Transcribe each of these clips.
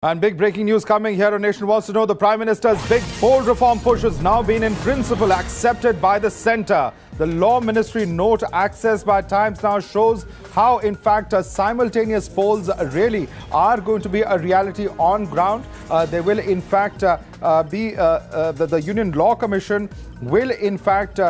And big breaking news coming here on Nation Wants to Know. The Prime Minister's big, bold reform push has now been in principle accepted by the centre. The Law Ministry note accessed by Times now shows how, in fact, simultaneous polls really are going to be a reality on ground. They will, in fact, the Union Law Commission will, in fact,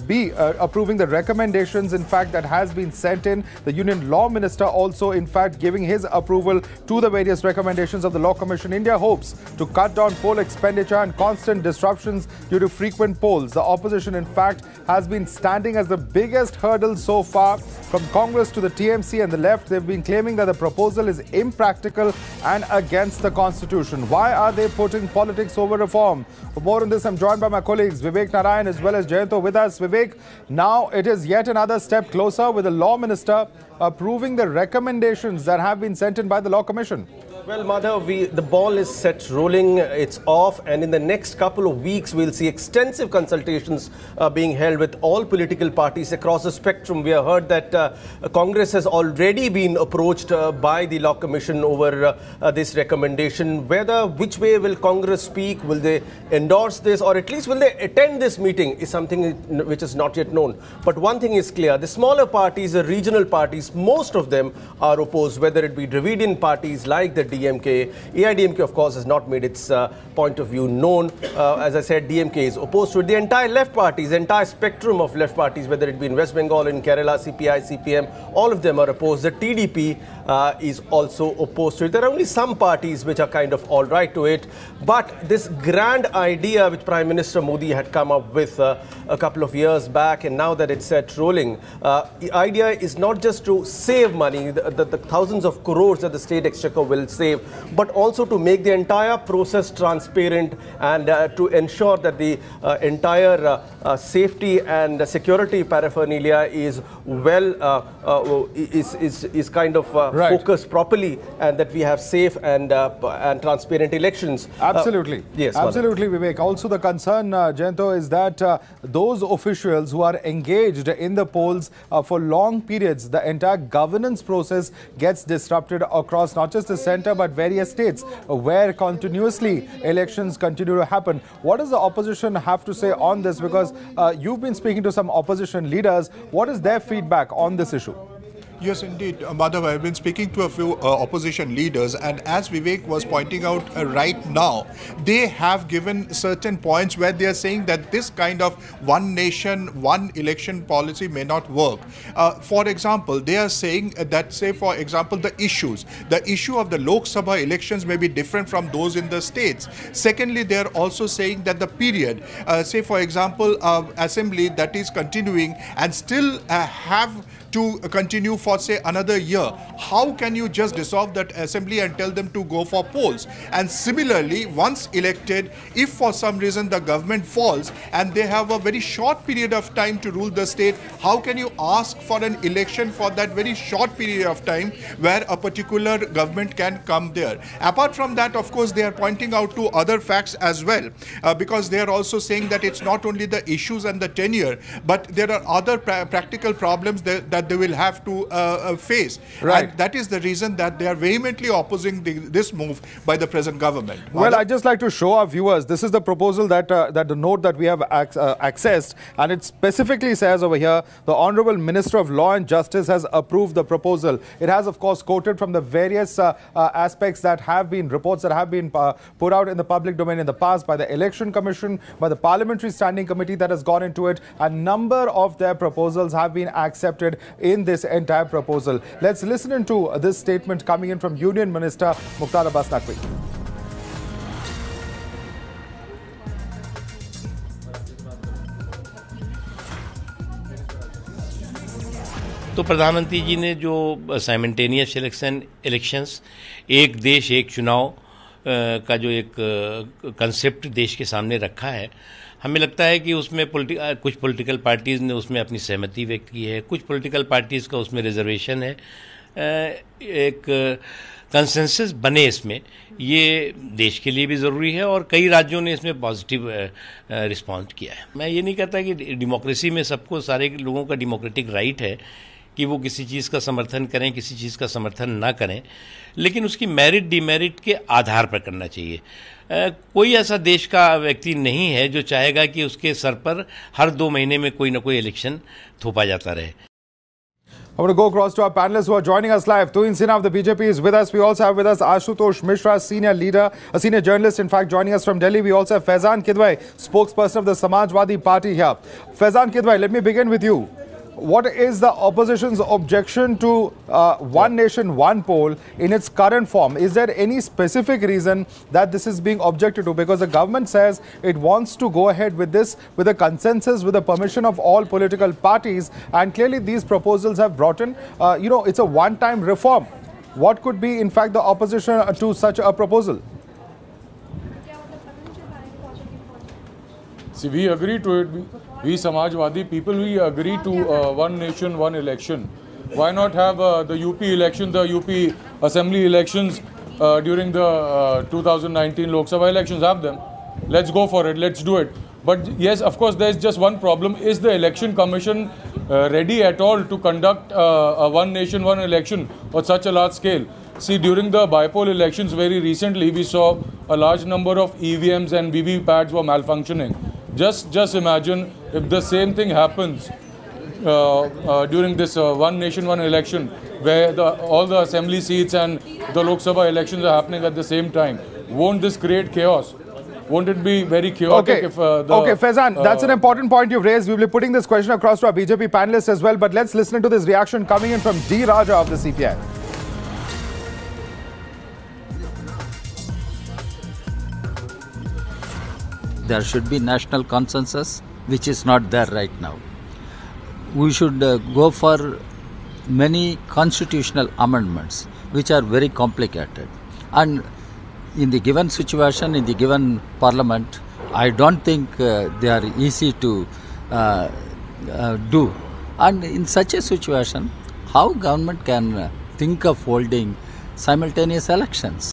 be approving the recommendations, in fact, that has been sent in. The Union Law Minister also, in fact, giving his approval to the various recommendations of the Law Commission. India hopes to cut down poll expenditure and constant disruptions due to frequent polls. The opposition, in fact, has been standing as the biggest hurdle so far. From Congress to the TMC and the left, they've been claiming that the proposal is impractical and against the Constitution. Why are they putting politics over reform? For more on this, I'm joined by my colleagues Vivek Narayan as well as Jayanto with us. Vivek, now it is yet another step closer with the Law Minister approving the recommendations that have been sent in by the Law Commission. Well, Madhav, the ball is set rolling, it's off, and in the next couple of weeks, we'll see extensive consultations being held with all political parties across the spectrum. We have heard that Congress has already been approached by the Law Commission over this recommendation. Which way will Congress speak? Will they endorse this, or at least will they attend this meeting is something which is not yet known. But one thing is clear, the smaller parties, the regional parties, most of them are opposed, whether it be Dravidian parties like the DMK. AIDMK, of course, has not made its point of view known. As I said, DMK is opposed to it. The entire left parties, the entire spectrum of left parties, whether it be in West Bengal, in Kerala, CPI, CPM, all of them are opposed. The TDP is also opposed to it. There are only some parties which are kind of all right to it. But this grand idea which Prime Minister Modi had come up with a couple of years back, and now that it's set rolling, the idea is not just to save money, the thousands of crores that the state exchequer will save, but also to make the entire process transparent and to ensure that the entire safety and security paraphernalia is well is kind of focused properly, and that we have safe and transparent elections. Absolutely. Yes. Absolutely, Vivek. Also, the concern, Jayanto, is that those officials who are engaged in the polls for long periods, the entire governance process gets disrupted across not just the centre but various states where continuously elections continue to happen. What does the opposition have to say on this? Because you've been speaking to some opposition leaders. What is their feedback on this issue? Yes, indeed, Madhav. I've been speaking to a few opposition leaders, and as Vivek was pointing out right now, they have given certain points where they are saying that this kind of one nation, one election policy may not work. For example, they are saying that, say, for example, the issue of the Lok Sabha elections may be different from those in the states. Secondly, they are also saying that the period, say, for example, assembly that is continuing and still have to continue for, say, another year. How can you just dissolve that assembly and tell them to go for polls? And similarly, once elected, if for some reason the government falls and they have a very short period of time to rule the state, how can you ask for an election for that very short period of time where a particular government can come there? Apart from that, of course, they are pointing out to other facts as well, because they are also saying that it's not only the issues and the tenure, but there are other practical problems that they will have to face. Right. And that is the reason that they are vehemently opposing this move by the present government. Well, I'd just like to show our viewers, this is the proposal that the note that we have accessed, and it specifically says over here, the Honourable Minister of Law and Justice has approved the proposal. It has, of course, quoted from the various aspects that have been, reports that have been put out in the public domain in the past by the Election Commission, by the Parliamentary Standing Committee that has gone into it. A number of their proposals have been accepted in this entire proposal. Let's listen into this statement coming in from Union Minister Mukhtar Abbas Naqvi. तो प्रधानमंत्री जी ने जो simultaneous elections, एक देश एक चुनाव का जो एक कंसेप्ट देश के सामने रखा है, हमें लगता है कि उसमें कुछ पॉलिटिकल पार्टीज़ ने उसमें अपनी सहमति व्यक्त की है, कुछ पॉलिटिकल पार्टीज़ का उसमें रिजर्वेशन है। एक कंसेंसस बने इसमें, ये देश के लिए भी ज़रूरी है और कई राज्यों ने इसमें पॉजिटिव रिस्पॉन्स किया है। मैं ये नहीं कहता कि डेमोक्रेसी में सबको, सारे लोगों का डेमोक्रेटिक राइट है कि वो किसी चीज़ का समर्थन करें, किसी चीज़ का समर्थन ना करें, लेकिन उसकी मेरिट डिमेरिट के आधार पर करना चाहिए। कोई ऐसा देश का व्यक्ति नहीं है जो चाहेगा कि उसके सर पर हर 2 महीने में कोई ना कोई इलेक्शन थोपा जाता रहे। I want to go across to our panelists who are joining us live. Tuhin Sinha of the BJP is with us. We also have with us Ashutosh Mishra, senior leader, a senior journalist, in fact, joining us from Delhi. We also have Faizan Kidwai, spokesperson of the Samajwadi Party here. Faizan Kidwai, let me begin with you. What is the opposition's objection to one nation, one poll in its current form? Is there any specific reason that this is being objected to? Because the government says it wants to go ahead with this with a consensus, with the permission of all political parties. And clearly these proposals have brought in, it's a one-time reform. What could be, in fact, the opposition to such a proposal? See, we agree to it. We Samajwadi people, we agree to one nation, one election. Why not have the UP election, the UP assembly elections during the 2019 Lok Sabha elections? Have them. Let's go for it. Let's do it. But yes, of course, there's just one problem. Is the election commission ready at all to conduct a one nation, one election on such a large scale? See, during the bipoll elections very recently, we saw a large number of EVMs and VVPATs were malfunctioning. Just imagine if the same thing happens during this one nation, one election, where all the assembly seats and the Lok Sabha elections are happening at the same time. Won't this create chaos? Won't it be very chaotic if Okay, Faizan, that's an important point you've raised. We'll be putting this question across to our BJP panelists as well. But let's listen to this reaction coming in from D. Raja of the CPI. There should be national consensus, which is not there right now. We should go for many constitutional amendments, which are very complicated. And in the given situation, in the given parliament, I don't think they are easy to do. And in such a situation, how government can think of holding simultaneous elections?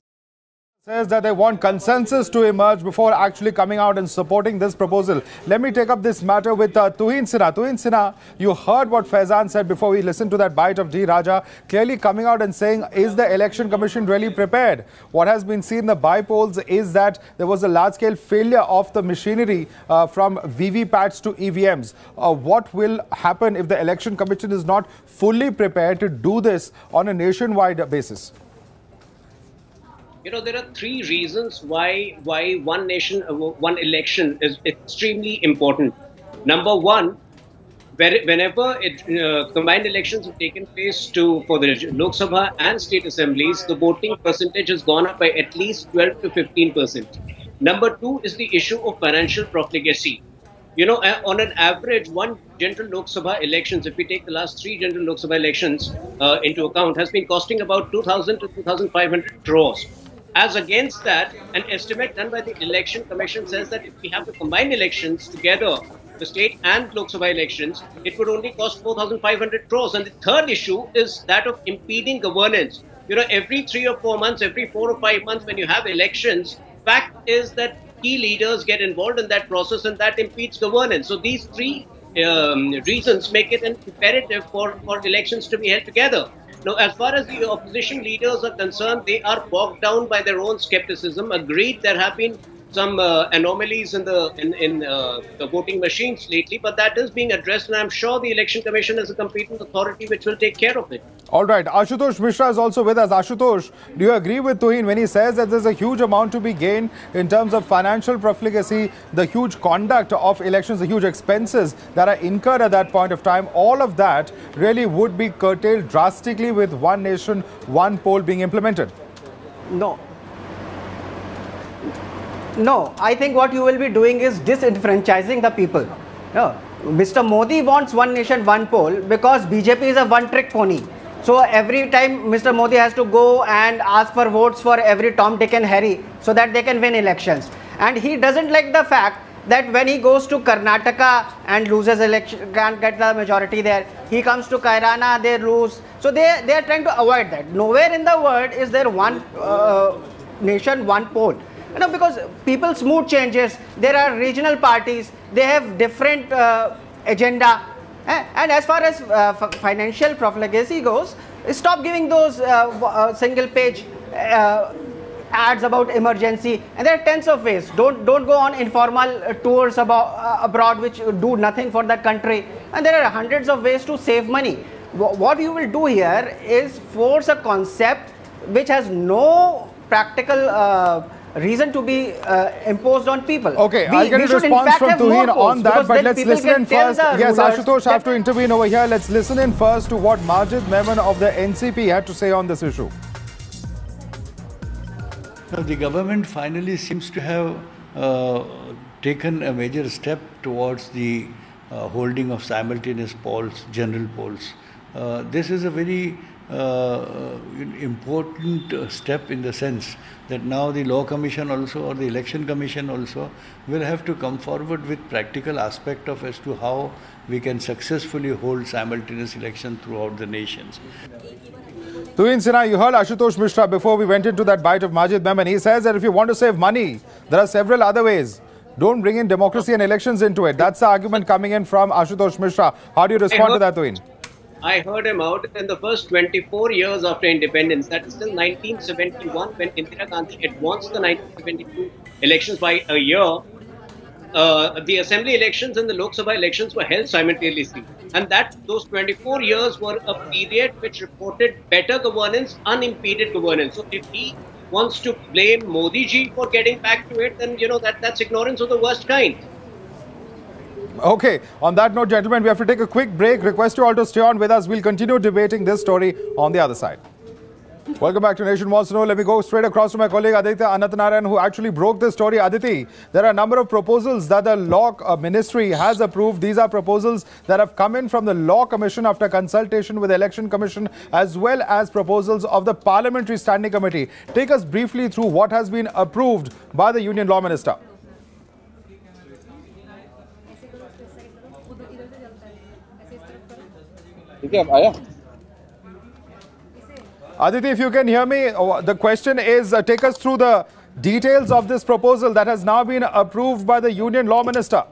Says that they want consensus to emerge before actually coming out and supporting this proposal. Let me take up this matter with Tuhin Sinha. Tuhin Sinha, you heard what Faizan said before we listened to that bite of D. Raja, clearly coming out and saying, is the election commission really prepared? What has been seen in the by-polls is that there was a large-scale failure of the machinery from VVPATs to EVMs. What will happen if the election commission is not fully prepared to do this on a nationwide basis? You know, there are 3 reasons why one nation, one election is extremely important. Number one, whenever combined elections have taken place for the Lok Sabha and state assemblies, the voting percentage has gone up by at least 12 to 15%. Number 2 is the issue of financial profligacy. You know, on an average, one general Lok Sabha elections, if we take the last 3 general Lok Sabha elections into account, has been costing about 2,000 to 2,500 crores. As against that, an estimate done by the Election Commission says that if we have the combined elections together, the state and Lok Sabha elections, it would only cost 4,500 crores. And the third issue is that of impeding governance. You know, every 3 or 4 months, every 4 or 5 months, when you have elections, fact is that key leaders get involved in that process and that impedes governance. So these 3 reasons make it imperative for elections to be held together. Now, as far as the opposition leaders are concerned, they are bogged down by their own skepticism. Agreed, there have been some anomalies in the voting machines lately, but that is being addressed, and I'm sure the Election Commission is a competent authority which will take care of it. All right, Ashutosh Mishra is also with us. Ashutosh, do you agree with Tuhin when he says that there's a huge amount to be gained in terms of financial profligacy, the huge conduct of elections, the huge expenses that are incurred at that point of time? All of that really would be curtailed drastically with one nation, one poll being implemented. No, I think what you will be doing is disenfranchising the people. No, Mr. Modi wants one nation, one poll because BJP is a one-trick pony. So every time Mr. Modi has to go and ask for votes for every Tom, Dick and Harry so that they can win elections. And he doesn't like the fact that when he goes to Karnataka and loses election, can't get the majority there, he comes to Kairana, they lose. So they are trying to avoid that. Nowhere in the world is there one nation, one poll. You know, because people's mood changes, there are regional parties, they have different agenda. And as far as financial profligacy goes, stop giving those single page ads about emergency, and there are tens of ways. Don't go on informal tours abroad which do nothing for that country, and there are hundreds of ways to save money. What you will do here is force a concept which has no practical reason to be imposed on people. Okay, I'll get a response from Tuhin on that, but let's listen in first. Yes, Ashutosh, I have to intervene over here. Let's listen in first to what Majid Memon of the NCP had to say on this issue. Now, the government finally seems to have taken a major step towards the holding of simultaneous polls, general polls. This is a very important step in the sense that now the Law Commission also, or the Election Commission also, will have to come forward with practical aspect of as to how we can successfully hold simultaneous election throughout the nations. Tuhin Sinha, you heard Ashutosh Mishra before we went into that bite of Majid Memon. He says that if you want to save money, there are several other ways. Don't bring in democracy and elections into it. That's the argument coming in from Ashutosh Mishra. How do you respond to that, Tuhin? I heard him out. In the first 24 years after independence, that is still 1971, when Indira Gandhi advanced the 1972 elections by a year, the assembly elections and the Lok Sabha elections were held simultaneously. And those 24 years were a period which reported better governance, unimpeded governance. So if he wants to blame Modi ji for getting back to it, then, that's ignorance of the worst kind. Okay, on that note, gentlemen, we have to take a quick break. Request you all to stay on with us. We'll continue debating this story on the other side. Welcome back to Nation Wants to Know. Let me go straight across to my colleague Aditya Anantnarayan, who actually broke this story. Aditi, there are a number of proposals that the Law Ministry has approved. These are proposals that have come in from the Law Commission after consultation with the Election Commission, as well as proposals of the Parliamentary Standing Committee. Take us briefly through what has been approved by the Union Law Minister. Aditi, if you can hear me, the question is, take us through the details of this proposal that has now been approved by the Union Law Minister.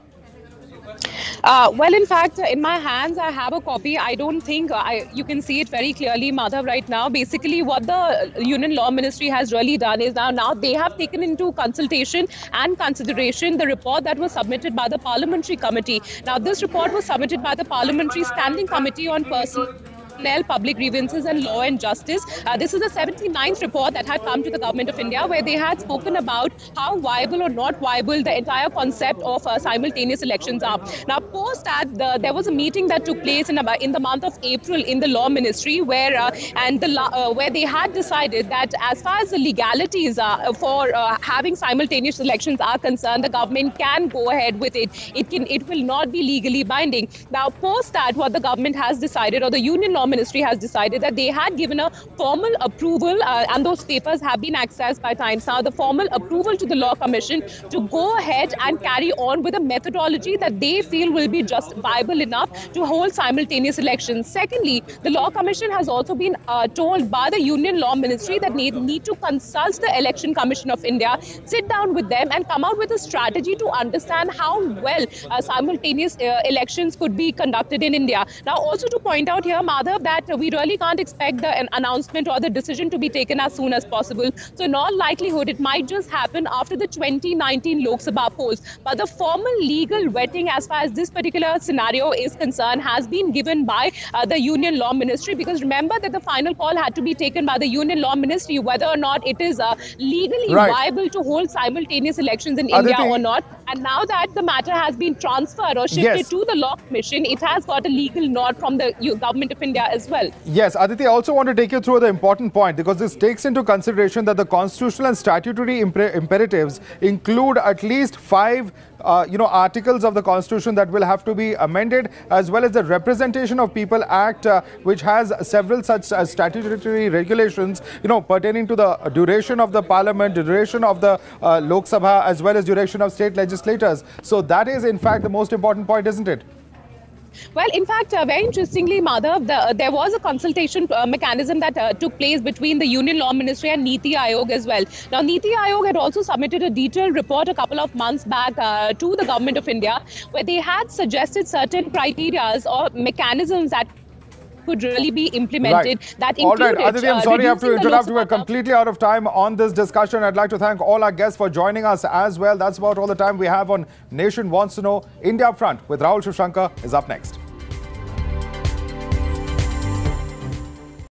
Well, in fact, in my hands, I have a copy. I don't think you can see it very clearly, Madhav, right now. Basically, what the Union Law Ministry has really done is now they have taken into consultation and consideration the report that was submitted by the Parliamentary Committee. Now, this report was submitted by the Parliamentary Standing Committee on Personnel, Public Grievances and Law and Justice. This is the 79th report that had come to the Government of India, where they had spoken about how viable or not viable the entire concept of simultaneous elections are. Now, post that, there was a meeting that took place in the month of April in the Law Ministry, where where they had decided that as far as the legalities for having simultaneous elections are concerned, the government can go ahead with it. It will not be legally binding. Now, post that, what the government has decided, or the Union Law Ministry has decided, that they had given a formal approval and those papers have been accessed by Times Now, the formal approval to the Law Commission to go ahead and carry on with a methodology that they feel will be just viable enough to hold simultaneous elections. Secondly, the Law Commission has also been told by the Union Law Ministry that they need to consult the Election Commission of India, sit down with them and come out with a strategy to understand how well simultaneous elections could be conducted in India. Now, also to point out here, Madhav, that we really can't expect the announcement or the decision to be taken as soon as possible. So in all likelihood, it might just happen after the 2019 Lok Sabha polls. But the formal legal vetting as far as this particular scenario is concerned has been given by the Union Law Ministry, because remember that the final call had to be taken by the Union Law Ministry whether or not it is legally viable to hold simultaneous elections in India or not. And now that the matter has been transferred or shifted to the Law Commission, it has got a legal nod from the Government of India as well. Yes, Aditi, I also want to take you through the important point, because this takes into consideration that the constitutional and statutory imperatives include at least 5 articles of the Constitution that will have to be amended, as well as the Representation of People Act, which has several such statutory regulations, pertaining to the duration of the Parliament, duration of the Lok Sabha, as well as duration of state legislators. So that is, in fact, the most important point, isn't it? Well, in fact, very interestingly, Madhav, there was a consultation mechanism that took place between the Union Law Ministry and Niti Aayog as well. Now, Niti Aayog had also submitted a detailed report a couple of months back to the Government of India, where they had suggested certain criteria or mechanisms that could really be implemented. Right. That all right, included, Aditi, I'm sorry I have to interrupt. We're completely out of time on this discussion. I'd like to thank all our guests for joining us as well. That's about all the time we have on Nation Wants to Know. India Upfront with Rahul Shivshankar is up next.